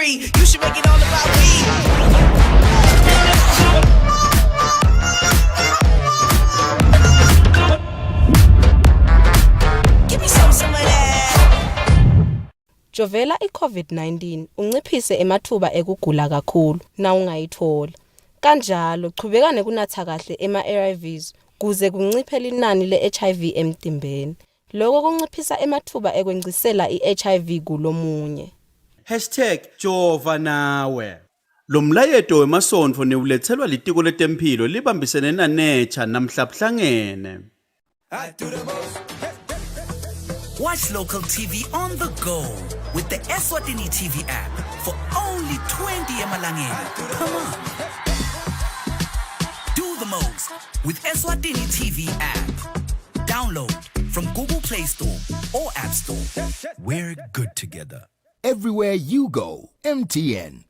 free. You should make it all about me. Give me some of that. Jovela iCovid-19 unciphise emathuba ekugula kakhulu na ungayithola. Kanjalo qhubekane kunatha kahle ema-ARVs kuze kunciphe inani le-HIV emtimbeni. Lokho kunciphisa emathuba ekwencisela i-HIV kulomunye. #Jova nawe. Lo mlayeto wemasonto neulethelwa litiko letempilo libambisene naNecha namhlabuhlangene. Watch local TV on the go with the Eswatini TV app for only 20 emalangeni. Come on. Do the most with Eswatini TV app. Download from Google Play Store or App Store. We're good together. Everywhere you go, MTN.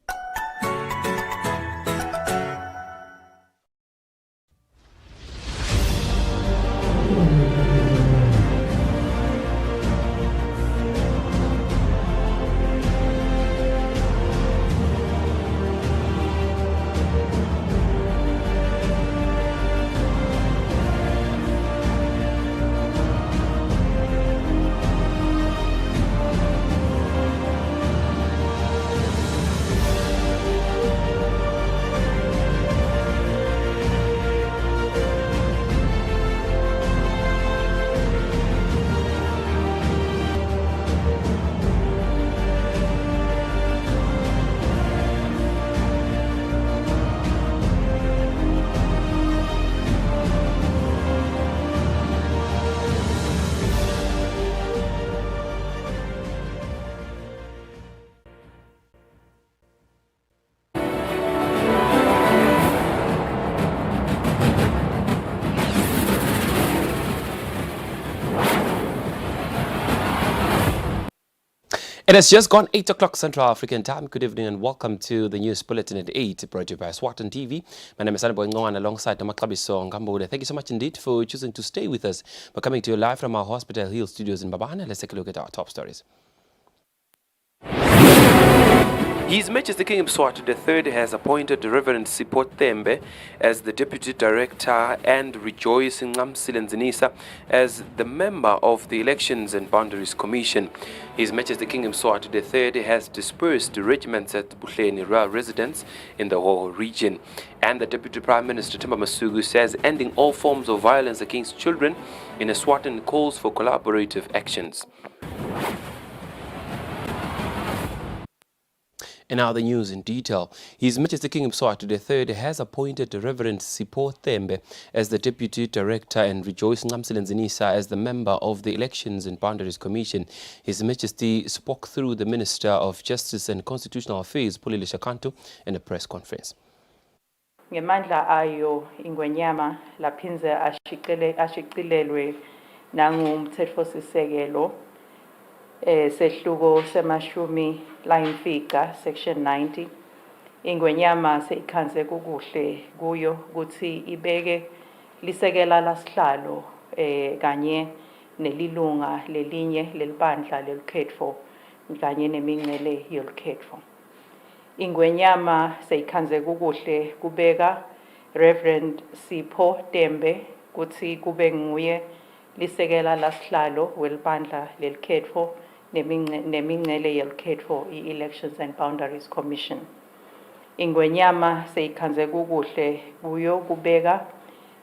It has just gone 8 o'clock Central African time. Good evening and welcome to the news bulletin at 8, brought to you by Eswatini TV. My name is Sanabo Ngoan alongside Namakabiso Ngamboda. Thank you so much indeed for choosing to stay with us. We're coming to you live from our Hospital Hill studios in Babana. Let's take a look at our top stories. His Majesty King Eswatini III has appointed Reverend Sipho Tembe as the Deputy Director and Rejoice Ngamsilenzinisa as the member of the Elections and Boundaries Commission. His Majesty King Eswatini III has dispersed the regiments at Bulletin residents in the whole region. And the Deputy Prime Minister Themba Masuku says ending all forms of violence against children in Eswatini calls for collaborative actions. And now the news in detail. His Majesty King Eswatini III has appointed Reverend Sipho Tembe as the Deputy Director and Rejoice Ngamsilenzinisa as the member of the Elections and Boundaries Commission. His Majesty spoke through the Minister of Justice and Constitutional Affairs, Pulile Shakantu, in a press conference. Ngemandla ayo ingwenyama laphinze ashicilelwe nangumthethosisekelo sehluko semashumi layimfica section 90 ingwenyama seyikhanze kukuhle kuyo ukuthi ibeke lisekela lasihlalo kanye nelilunga lelinye lelibandla lelukhetfo kanye nemingcele yolukhetfo. Ingwenyama seyikhanze kukuhle kubeka Reverend Sipho Tembe ukuthi kube nguye lisekela lasihlalo welibandla lelukhetfo nemingcele yelukhetfo i-Elections and Boundaries Commission. Ingwenyama seyikhanze kukuhle kuyo kubeka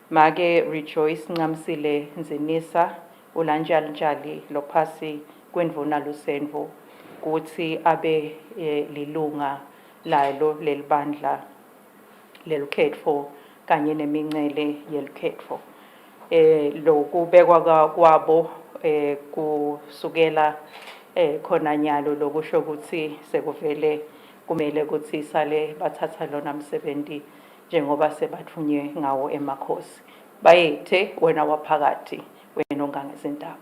make Rejoice Ngamsilenzinisa ulanjali lophasi kwendvuna lusenvo kuthi abe lilunga lalo lelibandla lelukhetfo kanye nemingcele yelukhetfo. Lo kubekwa kwabo kusukela khona nyalo lokusho ukuthi sekuvele kumele ukuthi sale bathatha lona msebenzi njengoba sebathunywe ngawo emakhosi bayethe wena waphakathi wena ongangezindaba.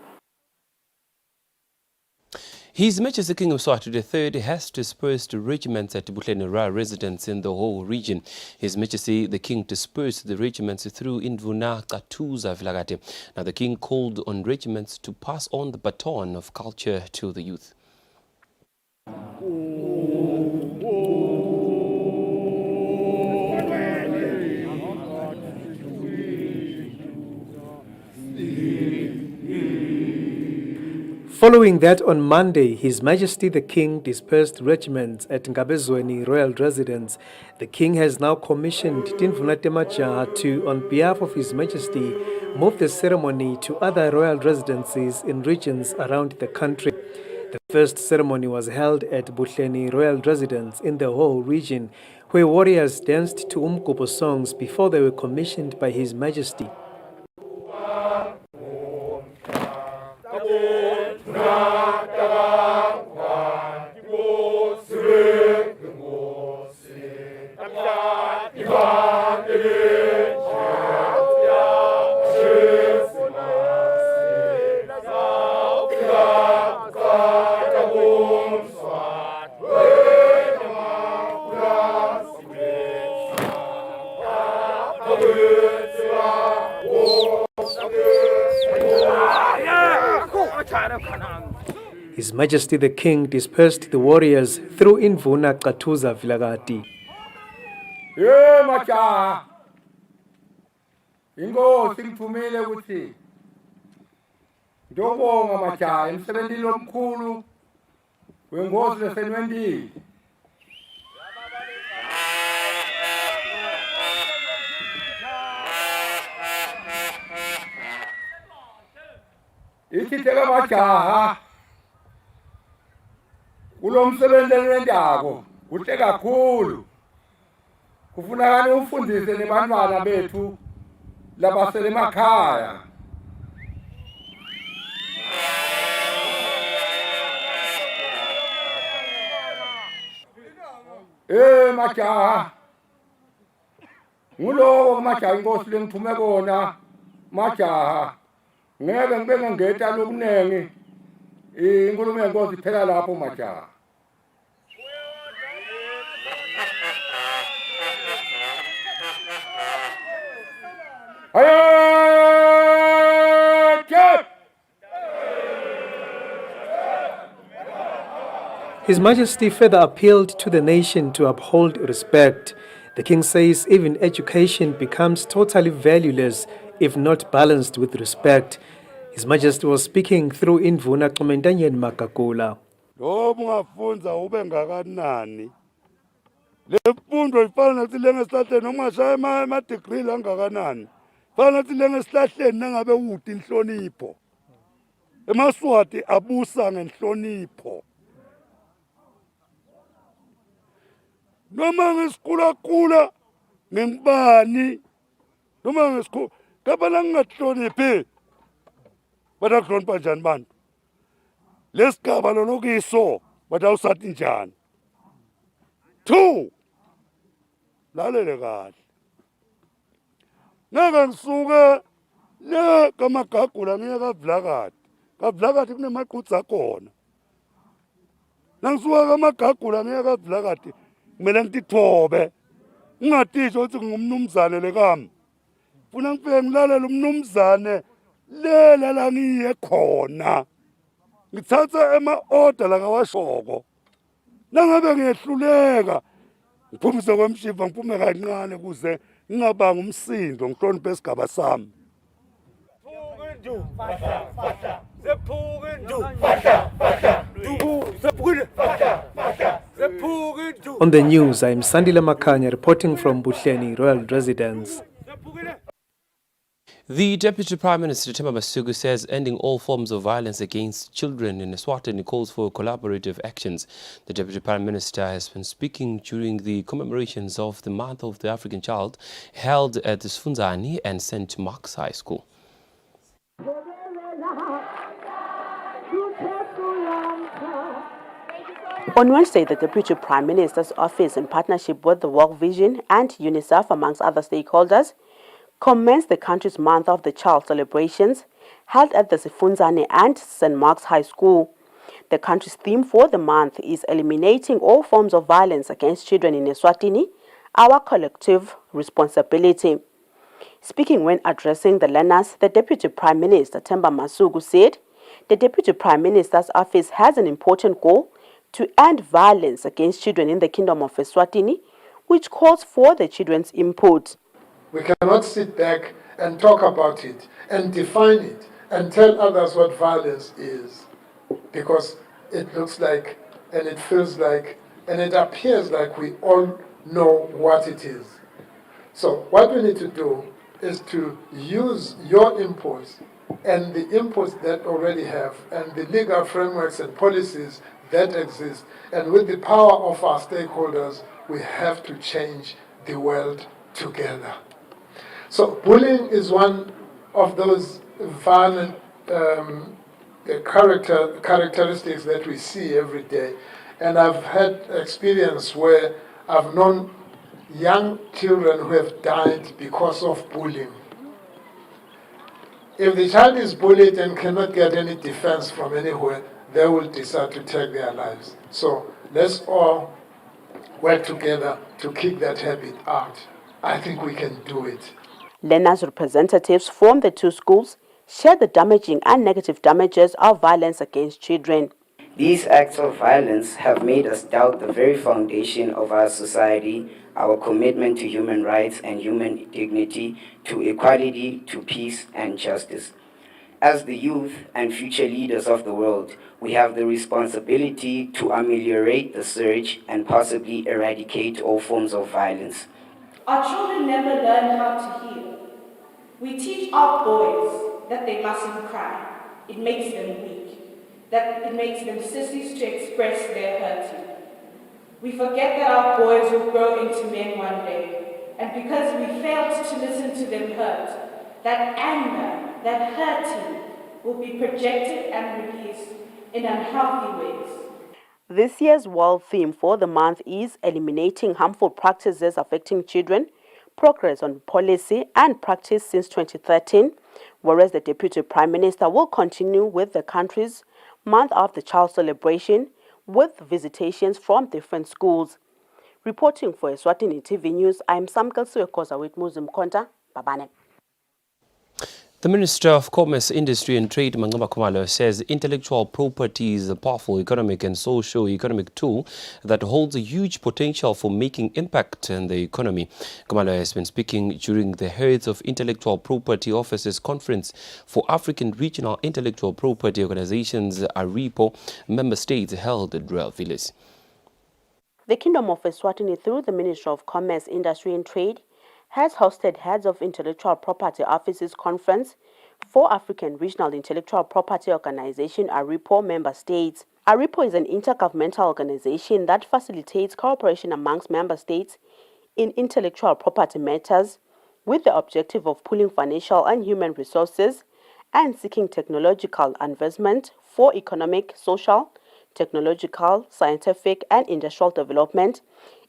His Majesty King Eswatini III has dispersed regiments at Bulletin residents in the whole region. His Majesty the King dispersed the regiments through Indvuna Katuza Vilagate. Now the King called on regiments to pass on the baton of culture to the youth. Following that, on Monday, His Majesty the King dispersed regiments at Ngabezweni Royal Residence. The King has now commissioned Tindvuna Temajaha to, on behalf of His Majesty, move the ceremony to other royal residences in regions around the country. The first ceremony was held at Bulletin Royal Residence in the whole region, where warriors danced to Umgubo songs before they were commissioned by His Majesty. His Majesty the King dispersed the warriors through Indvuna Qatuza Vilagati. Ye majaha inkosi ngithumile ukuthi ngiyobonga majaha emsebenzini omkhulu wenkosi lesenwendile. Ichitheka majaha kulo msebenzi enwendako kuhle kakhulu. Kufunakala ufundise nebantwana bethu labasele emakhaya. Majaha ngulowo majaha inkosi lengiphume kona majaha ngeke ngibe ngengeta lokunengi inkulumo yenkosi iphela lapho majaha. His Majesty further appealed to the nation to uphold respect. The King says even education becomes totally valueless if not balanced with respect. His Majesty was speaking through Indvuna Qomentanyen Makakula. Ungafunza ube ngakanani. Lemfundo ifana nathi lengesihlahleni ungashaya ama-degree langakanani. Ifana nathi lengesihlahleni nangabe uthi inhlonipho. EmaSwati abusa ngenhlonipho. Noma ngesikhula ngengibani noma ngesikhulu kabana ngingahloniphi badakuhlonipha njani bantu lesigaba lonokiso badawusathi njani. 2 lalele kahle ngeke ngisuke le kamagagula ngiye kavulakati kunemaqutsi akhona nangisuka kamagagula ngiye kavulakati kumele ngitithobe ngingatisho ukuthi ngumnumzane lekami funa ngifike ngilalela umnumzane lela la ngiye khona ngithatha ema-order lakawashoko nangabe ngiyehluleka ngiphumise kwemshiva ngiphume kancane kuze ngingabanga umsindo ngihloniphe esigaba sami. On the news, I am Sandile Makanya reporting from Buhleni Royal Residence. The Deputy Prime Minister, Themba Masuku, says ending all forms of violence against children in Eswatini calls for collaborative actions. The Deputy Prime Minister has been speaking during the commemorations of the Month of the African Child held at the Eswatini and St. Mark's High School. On Wednesday, the Deputy Prime Minister's office, in partnership with the World Vision and UNICEF, amongst other stakeholders, commenced the country's Month of the Child celebrations held at the Eswatini and St. Mark's High School. The country's theme for the month is eliminating all forms of violence against children in Eswatini, our collective responsibility. Speaking when addressing the learners, the Deputy Prime Minister, Themba Masuku, said the Deputy Prime Minister's office has an important goal to end violence against children in the Kingdom of Eswatini, which calls for the children's input. We cannot sit back and talk about it and define it and tell others what violence is. because it looks like, and it feels like, and it appears like we all know what it is. So what we need to do is to use your inputs and the inputs that already have and the legal frameworks and policies that exist, and with the power of our stakeholders, we have to change the world together. So bullying is one of those violent characteristics that we see every day. And I've had experience where I've known young children who have died because of bullying. If the child is bullied and cannot get any defense from anywhere, they will decide to take their lives. So let's all work together to kick that habit out. I think we can do it. Learners representatives from the two schools shared the damaging and negative damages of violence against children. These acts of violence have made us doubt the very foundation of our society, our commitment to human rights and human dignity, to equality, to peace and justice. As the youth and future leaders of the world, we have the responsibility to ameliorate the surge and possibly eradicate all forms of violence. Our children never learn how to heal. We teach our boys that they mustn't cry. It makes them weak. That it makes them sissies to express their hurting. We forget that our boys will grow into men one day, and because we failed to listen to them hurt, that anger, that hurting, will be projected and released in unhealthy ways. This year's world theme for the month is Eliminating Harmful Practices Affecting Children, Progress on Policy and Practice since 2013, whereas the Deputy Prime Minister will continue with the country's Month of the Child celebration with visitations from different schools. Reporting for Eswatini TV News, I'm Samkel Suekoza with Muzim Konta. Babane. The Minister of Commerce, Industry and Trade, Mangaba Khumalo, says intellectual property is a powerful economic and socio-economic tool that holds a huge potential for making impact in the economy. Khumalo has been speaking during the Heads of Intellectual Property Officers Conference for African Regional Intellectual Property Organizations, ARIPO, member states held at Royal Villas. The Kingdom of Eswatini, through the Ministry of Commerce, Industry and Trade, has hosted Heads of Intellectual Property Officers Conference for African Regional Intellectual Property Organization, ARIPO, member states. ARIPO is an intergovernmental organization that facilitates cooperation amongst member states in intellectual property matters with the objective of pooling financial and human resources and seeking technological advancement for economic, social, technological, scientific, and industrial development,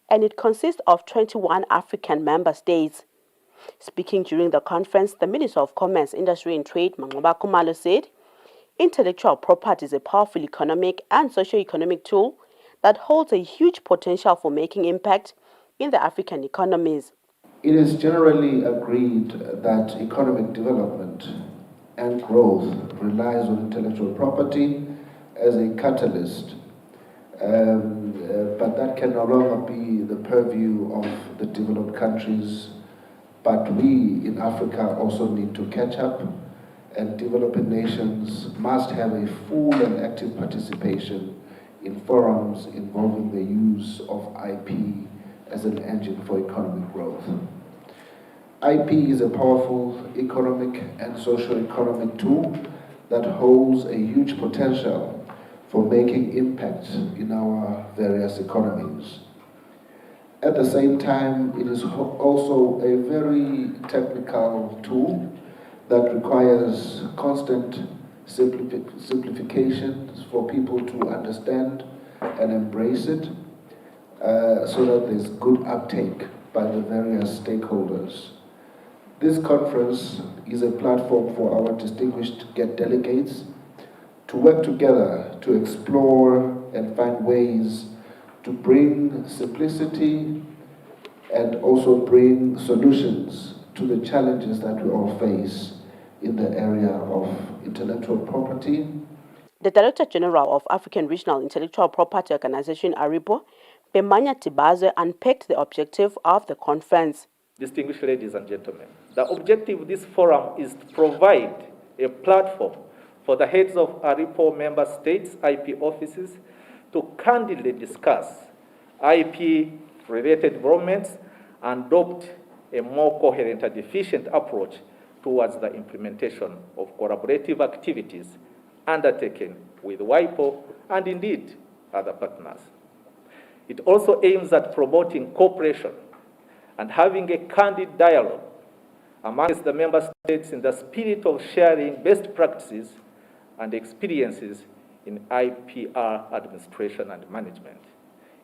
and it consists of 21 African member states. Speaking during the conference, the Minister of Commerce, Industry and Trade, Mangaba Khumalo, said, intellectual property is a powerful economic and socio-economic tool that holds a huge potential for making impact in the African economies. It is generally agreed that economic development and growth relies on intellectual property as a catalyst. But that can no longer be the purview of the developed countries. But we in Africa also need to catch up, and developing nations must have a full and active participation in forums involving the use of IP as an engine for economic growth. IP is a powerful economic and socio-economic tool that holds a huge potential for making impact in our various economies. At the same time, it is also a very technical tool that requires constant simplifications for people to understand and embrace it, so that there's good uptake by the various stakeholders. This conference is a platform for our distinguished delegates to work together to explore and find ways to bring simplicity and also bring solutions to the challenges that we all face in the area of intellectual property. The Director General of African Regional Intellectual Property Organization, ARIPO, Pemanya Tibaze, unpacked the objective of the conference. Distinguished ladies and gentlemen, the objective of this forum is to provide a platform for the heads of ARIPO member states' IP offices to candidly discuss IP-related developments and adopt a more coherent and efficient approach towards the implementation of collaborative activities undertaken with WIPO and indeed other partners. It also aims at promoting cooperation and having a candid dialogue amongst the member states in the spirit of sharing best practices and experiences in IPR administration and management.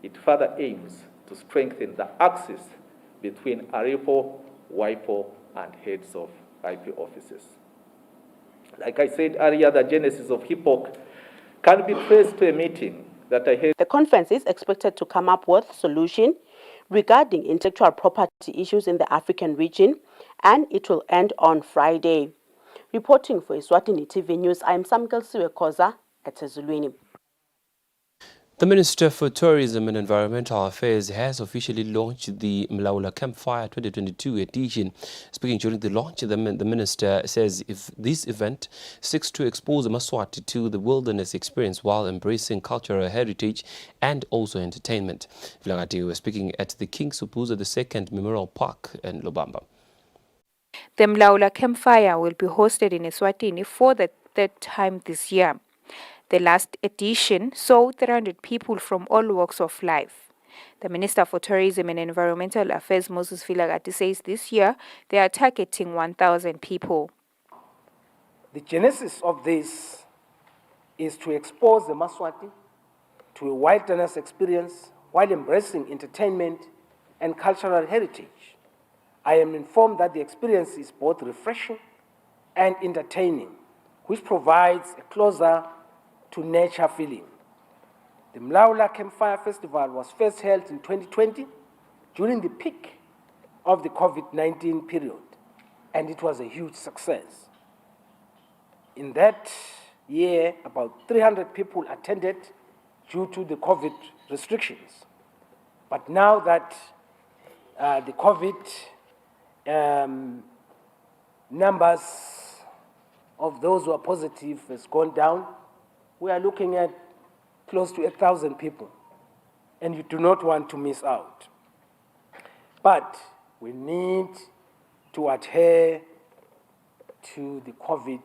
It further aims to strengthen the axis between ARIPO, WIPO, and heads of IP offices. Like I said earlier, the genesis of HIPOC can be traced to a meeting that I had. The conference is expected to come up with solutions regarding intellectual property issues in the African region, and it will end on Friday. Reporting for Eswatini TV News, I am Samkel Siwekoza at Ezulwini. The Minister for Tourism and Environmental Affairs has officially launched the Mlaula Campfire 2022 edition. Speaking during the launch, the Minister says if this event seeks to expose Maswati to the wilderness experience while embracing cultural heritage and also entertainment. Vilangati was speaking at the King Suphuza II Memorial Park in Lobamba. The Mlaula Campfire will be hosted in Eswatini for the third time this year. The last edition saw 300 people from all walks of life. The Minister for Tourism and Environmental Affairs, Moses Vilagati, says this year they are targeting 1,000 people. The genesis of this is to expose the Maswati to a wilderness experience while embracing entertainment and cultural heritage. I am informed that the experience is both refreshing and entertaining, which provides a closer to nature feeling. The Mlaula Campfire Festival was first held in 2020 during the peak of the COVID-19 period, and it was a huge success. In that year, about 300 people attended due to the COVID restrictions. But now that the COVID numbers of those who are positive has gone down, we are looking at close to 1,000 people, and you do not want to miss out. But we need to adhere to the COVID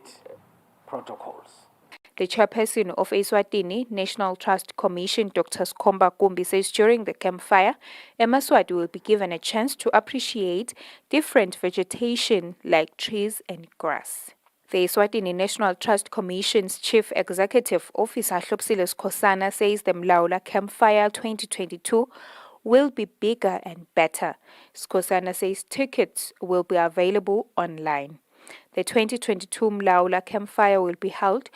protocols. The chairperson of Eswatini National Trust Commission, Dr. Skomba Kumbi, says during the campfire, Maswati will be given a chance to appreciate different vegetation like trees and grass. The Eswatini National Trust Commission's Chief Executive Officer, Hlopsile Skosana, says the Mlaula Campfire 2022 will be bigger and better. Skosana says tickets will be available online. The 2022 Mlaula Campfire will be held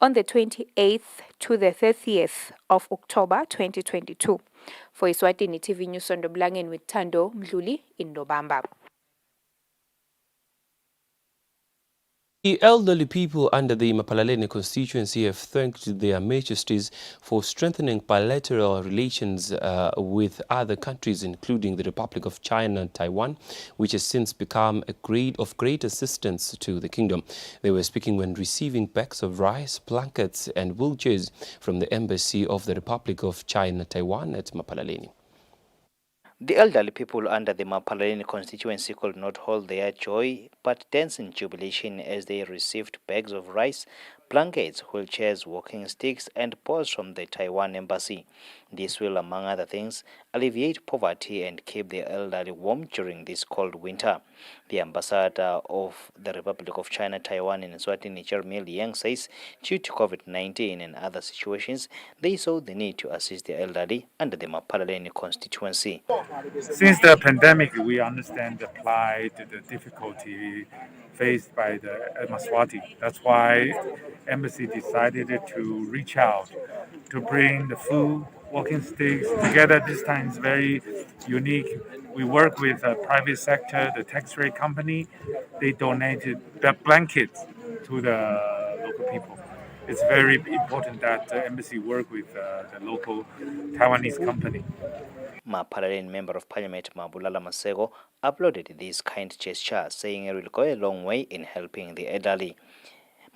on the 28th to the 30th of October 2022. For Eswatini TV News, on the Blangen with Tando Mdluli in Lobamba. The elderly people under the Mapalaleni constituency have thanked their majesties for strengthening bilateral relations with other countries, including the Republic of China and Taiwan, which has since become of great assistance to the kingdom. They were speaking when receiving bags of rice, blankets and wheelchairs from the Embassy of the Republic of China, Taiwan at Mapalaleni. The elderly people under the Mapalaleni constituency could not hold their joy but dance in jubilation as they received bags of rice, blankets, wheelchairs, walking sticks and paws from the Taiwan embassy. This will, among other things, alleviate poverty and keep the elderly warm during this cold winter. The ambassador of the Republic of China, Taiwan in Eswatini, Jeremy Liang, says due to COVID-19 and other situations, they saw the need to assist the elderly under the Mapalaleni constituency. Since the pandemic, we understand the plight, the difficulty faced by the Maswati. That's why embassy decided to reach out to bring the food, walking sticks together. This time is very unique. We work with a private sector, the tax-free company. They donated the blankets to the local people. It's very important that the embassy work with the local Taiwanese company. Mapalaleni Member of Parliament Mabulala Masego uploaded this kind gesture, saying it will go a long way in helping the elderly.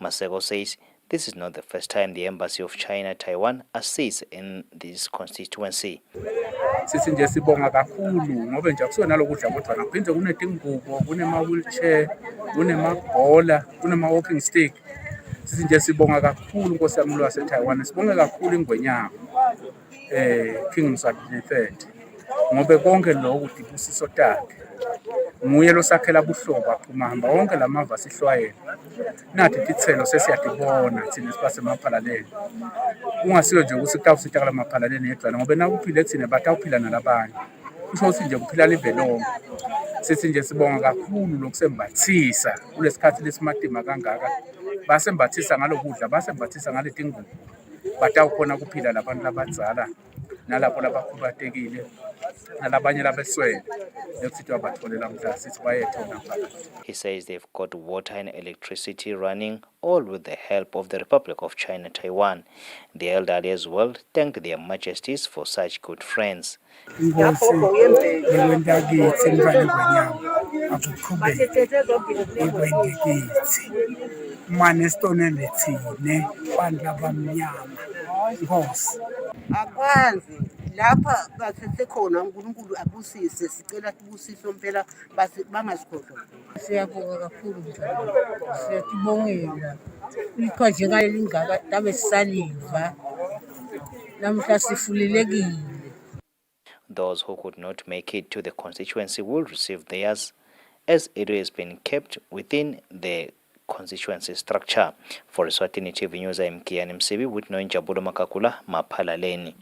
Masego says This is not the first time the Embassy of China Taiwan assists in this constituency. Sithi nje sibonga kakhulu ngoba nje akusona lokudla kodwa naphinde kunetingubo, kunema-wheelchair, kunemabhola, kunema-walking stick. Sithi nje sibonga kakhulu Nkosi yami lwaseTaiwan, sibonge kakhulu ingwenyama King Mswatini III ngoba konke lokhu dibusiso takhe. Nguye losakhela buhlobo aphuma hamba wonke lamava sihlwayela. Nathi tithelo sesiyadibona thina sibasemaphalaleni. Kungasiyo nje ukuthi kutawusita kala maphalaleni yedwa ngoba nakuphile thina batawuphila nalabanye. Kusho ukuthi nje kuphila live lonke. Sithi nje sibonga kakhulu lokusembathisa kulesikhathi lesimatima kangaka. Basembathisa ngalokudla, basembathisa ngaleti ngubo. Batawukhona kuphila labantu labadzala nalabo labakhubatekile nalabanye labeswele. He says they've got water and electricity running, all with the help of the Republic of China Taiwan. The elderly as well thanked their majesties for such good friends. Lapha bathethe khona uNkulunkulu abusise sicela sibusiso impela bangasikhohlwa. Siyabonga kakhulu njalo. Siyatibongela. Iqhaje ngale lingaka dabe sisaliva. Namhla sifulelekile. Those who could not make it to the constituency will receive theirs as it has been kept within the constituency structure. For Eswatini TV News, I'm Kian Msibi with Noinjabulo Makakula, Mapalaleni.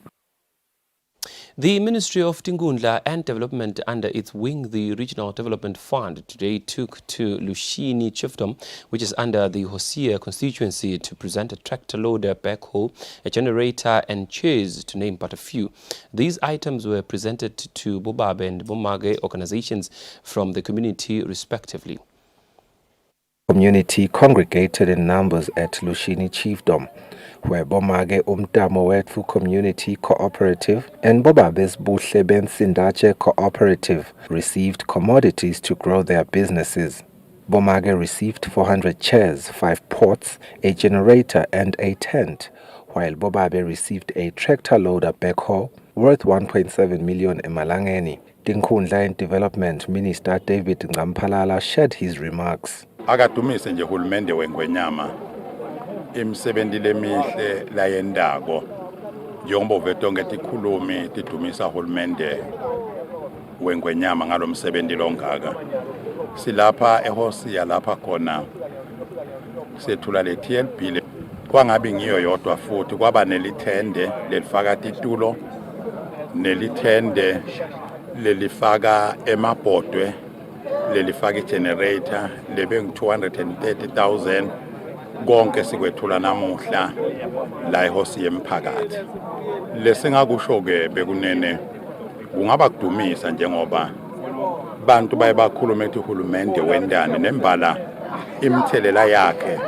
The Ministry of Tingundla and Development, under its wing, the Regional Development Fund, today took to Lushini Chiefdom, which is under the Hosea constituency, to present a tractor loader, backhoe, a generator and chairs, to name but a few. These items were presented to Bobabe and Bomage organizations from the community respectively. Community congregated in numbers at Lushini Chiefdom, where Bomage Umtamo Wetfu Community Cooperative and Bobabe's Buhleben Sindache Cooperative received commodities to grow their businesses. Bomage received 400 chairs, 5 pots, a generator and a tent, while Bobabe received a tractor loader backhoe worth 1.7 million emalangeni. Tinkundla and Development Minister David Ngampalala shared his remarks. Akadumise nje hulumende wengwenyama imisebenzi lemihle layendako njengoba uvetonke tikhulumi tidumisa hulumende wengwenyama ngalomsebenzi longaka silapha eHosia lapha khona sethula le TLB kwangabi ngiyo yodwa futhi kwaba nelithende lelifaka titulo nelithende lelifaka emabhodwe lelifaka generator lebe 230,000 konke sikwethula namuhla la eHosi yemphakathi lesingakusho ke bekunene kungaba kudumisa njengoba bantu bayebakhuluma ethi uhulumende wendane nembala imthelela yakhe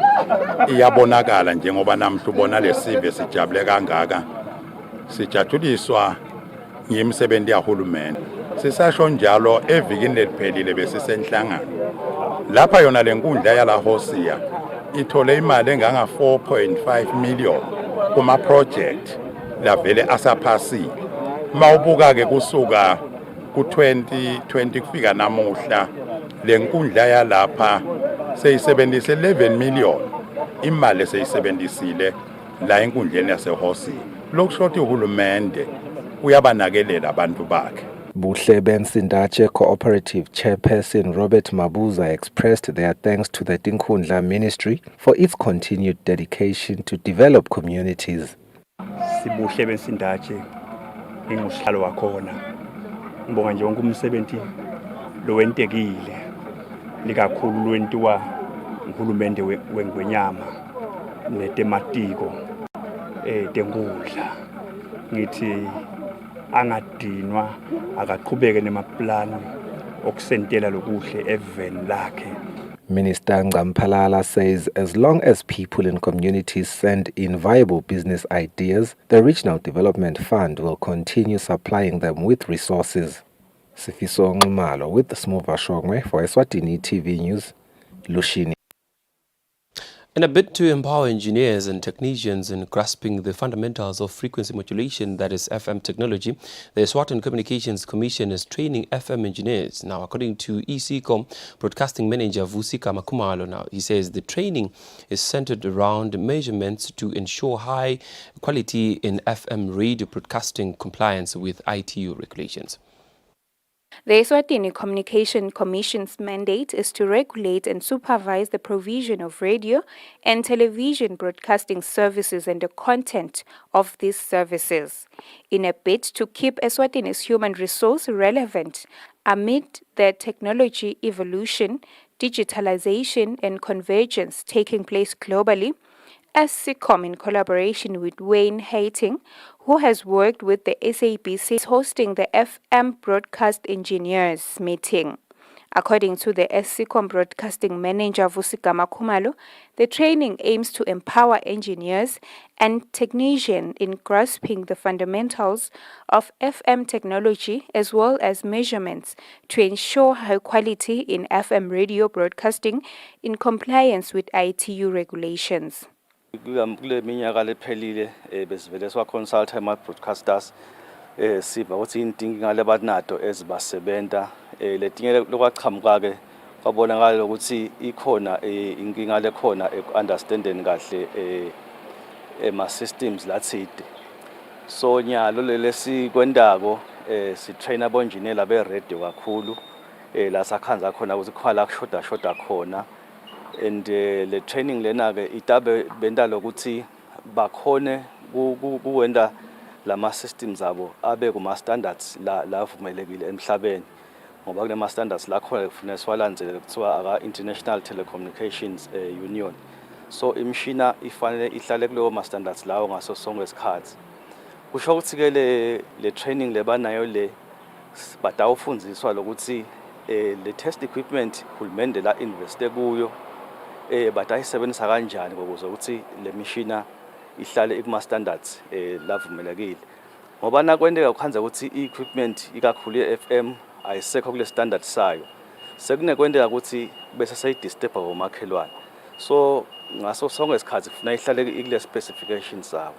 iyabonakala njengoba namhla ubona lesive sijabule kangaka sijathuliswa ngimsebenzi yahulumende sisasho njalo evikini leliphelile besisenhlangano lapha yona lenkundla yala Hosea ithole imali enganga 4.5 million kuma project lavele asaphasile mawubuka ke kusuka ku2020 kufika namuhla lenkundla yalapha seyisebenzise 11 million imali seyisebenzisile la enkundleni yaseHosi lokushothi uhulumende uyabanakelela abantu bakhe. Buhleben Sindache Cooperative Chairperson Robert Mabuza expressed their thanks to the Tinkundla Ministry for its continued dedication to develop communities. Sibuhleben Sindache ingusihlalo wakhona. Ngibonga nje wonke umsebenzi lo wentekile likakhulu lwentiwa uhulumende wengwenyama netematiko tenkundla ngithi angadinwa akaqhubeke nemaplani okusentela lokuhle eveni lakhe. Minister Ngampalala says as long as people in communities send in viable business ideas, the Regional Development Fund will continue supplying them with resources. Sifiso Ngumalo with Smuva Shongwe for Eswatini TV News, Lushini. In a bid to empower engineers and technicians in grasping the fundamentals of frequency modulation, that is FM technology, the Eswatini Communications Commission is training FM engineers. Now, according to ECCOM Broadcasting Manager Vusika Makumalo, now he says the training is centered around measurements to ensure high quality in FM radio broadcasting compliance with ITU regulations. The Eswatini Communication Commission's mandate is to regulate and supervise the provision of radio and television broadcasting services and the content of these services, in a bid to keep Eswatini's human resource relevant amid the technology evolution, digitalization and convergence taking place globally. SCCOM, in collaboration with Wayne Hating, who has worked with the SABC, is hosting the FM Broadcast Engineers meeting. According to the SCCOM Broadcasting Manager Vusika Makumalo, the training aims to empower engineers and technicians in grasping the fundamentals of FM technology as well as measurements to ensure high quality in FM radio broadcasting in compliance with ITU regulations. Kule minyaka lephelile besivele swaconsult ama-broadcasters siva ukuthi inkinga lebanato ezibasebenta letinye lokwaqhamuka-ke kwabonakala ukuthi ikhona inkinga lekhona eku-understanding kahle ema-systems lathide. So nyalo lesikwendako sitrain abo-engineer be-radio kakhulu la sakhanza khona ukuthi khona la kushoda khona. And the training lena ke itabe benda lokuthi bakhone kuwenda lama systems abo abe kuma standards la vumelekile emhlabeni ngoba kule ma standards la khona kufanele siwalandzele kuthiwa aka International Telecommunications Union. So imshina ifanele ihlale kuleyo ma standards lawo ngaso sonke isikhathi. Kusho ukuthi ke le training lebanayo le batawufundziswa lokuthi le test equipment hulumende la investe kuyo batayisebenzisa kanjani ukuze ukuthi le machine ihlale ikuma standards lavumelekile ngoba nakwendeka ukhanza ukuthi equipment ikakhulu ye-FM ayisekho kule standard sayo sekunekwendeka ukuthi bese seyidisturba omakhelwane so ngaso sonke isikhathi kufanele ihlale ikule specifications sawo.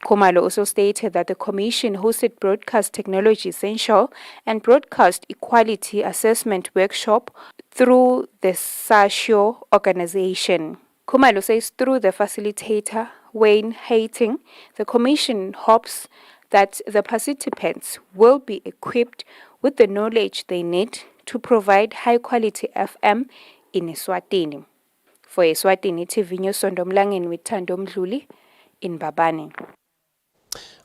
Kumalo also stated that the Commission hosted Broadcast Technology Essential and Broadcast Equality Assessment Workshop through the SASHO organization. Kumalo says through the facilitator, Wayne Hating, the Commission hopes that the participants will be equipped with the knowledge they need to provide high-quality FM in Eswatini. For Eswatini TV News, Sondomlangeni with Thando Mdluli in Babane.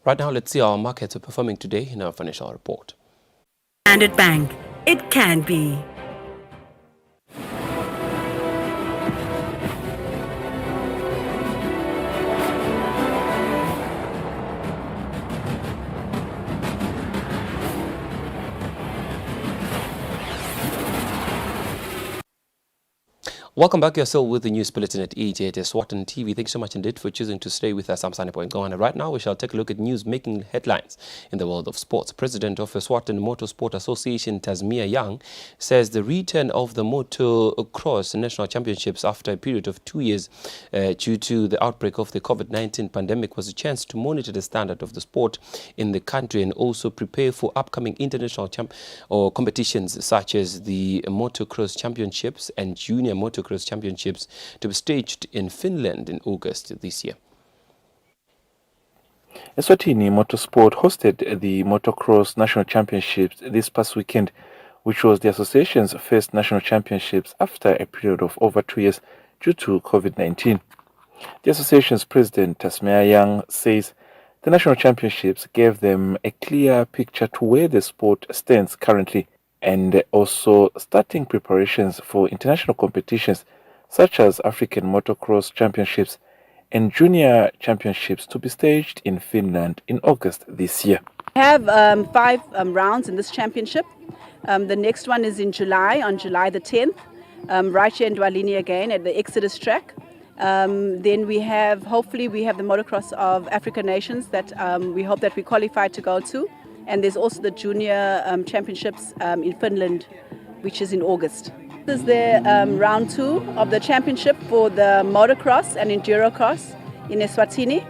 Right now, let's see how our markets are performing today in our financial report. Standard Bank, it can be. Welcome back. You're still with the news bulletin at 8 at Eswatini TV. Thanks so much indeed for choosing to stay with us. I'm Sani Poingon. Right now, we shall take a look at news making headlines in the world of sports. President of Eswatini Motorsport Association, Tasmia Young, says the return of the Motocross National Championships after a period of 2 years due to the outbreak of the COVID-19 pandemic was a chance to monitor the standard of the sport in the country and also prepare for upcoming international competitions such as the Motocross Championships and Junior Motocross Championships to be staged in Finland in August this year. Eswatini Motorsport hosted the Motocross National Championships this past weekend, which was the association's first national championships after a period of over 2 years due to COVID-19. The association's president, Tasmia Young, says the national championships gave them a clear picture to where the sport stands currently and also starting preparations for international competitions such as African Motocross Championships and Junior Championships to be staged in Finland in August this year. We have 5 rounds in this championship. The next one is in July, on July the 10th, right here in Dwalini again at the Exodus track. Then we have, hopefully we have the Motocross of African Nations that we hope that we qualify to go to. And there's also the Junior Championships in Finland, which is in August. This is the round 2 of the championship for the motocross and endurocross in Eswatini.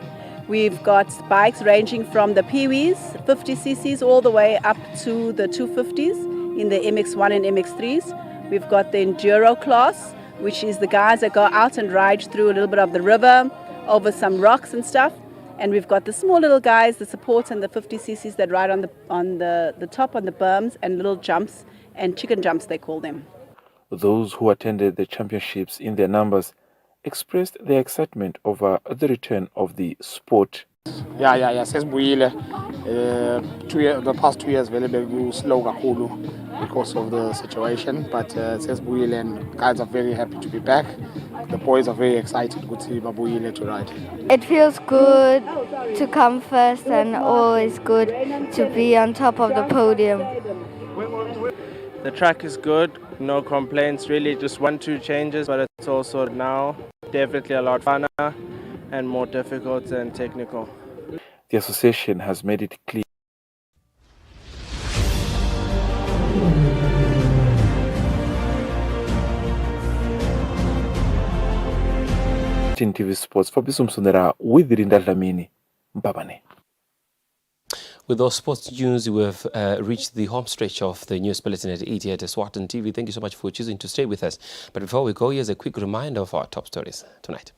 We've got bikes ranging from the Pee-wees, 50 cc's, all the way up to the 250s in the MX1 and MX3s. We've got the enduro class, which is the guys that go out and ride through a little bit of the river, over some rocks and stuff. And we've got the small little guys, the supports, and the 50 cc's that ride on the top, on the berms, and little jumps, and chicken jumps they call them. Those who attended the championships in their numbers expressed their excitement over the return of the sport. Yeah, sesibuyile. The past 2 years very slow kakhulu because of the situation, but sesibuyile and guys are very happy to be back. The boys are very excited to ride. It feels good to come first and always good to be on top of the podium. The track is good, no complaints, really just 1-2 changes, but it's also now definitely a lot funner and more difficult and technical. The association has made it clear TV Sports for Bisumsunera with Rinda Dlamini Mbabane. With those sports news, we've reached the home stretch of the news bulletin at 8 at Eswatini TV. Thank you so much for choosing to stay with us. But before we go, here's a quick reminder of our top stories tonight.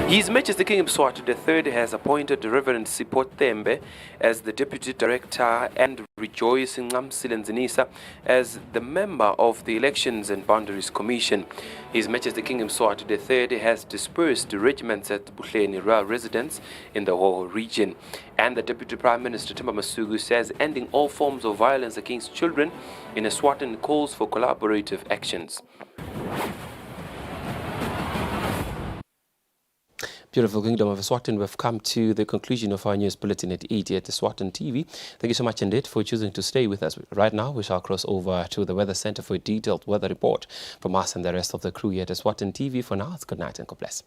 His Majesty King Mswati III has appointed Reverend Sipho Thembe as the Deputy Director and Rejoice Ngamsile as the member of the Elections and Boundaries Commission. His Majesty King Mswati III has dispersed the regiments at Bulletin residents in the whole region. And the Deputy Prime Minister Themba Masuku says ending all forms of violence against children in Eswatini calls for collaborative actions. Beautiful Kingdom of Eswatini, we've come to the conclusion of our news bulletin at 8 at Eswatini TV. Thank you so much indeed for choosing to stay with us. Right now, we shall cross over to the Weather Center for a detailed weather report from us and the rest of the crew here at Eswatini TV. For now, it's good night and God bless.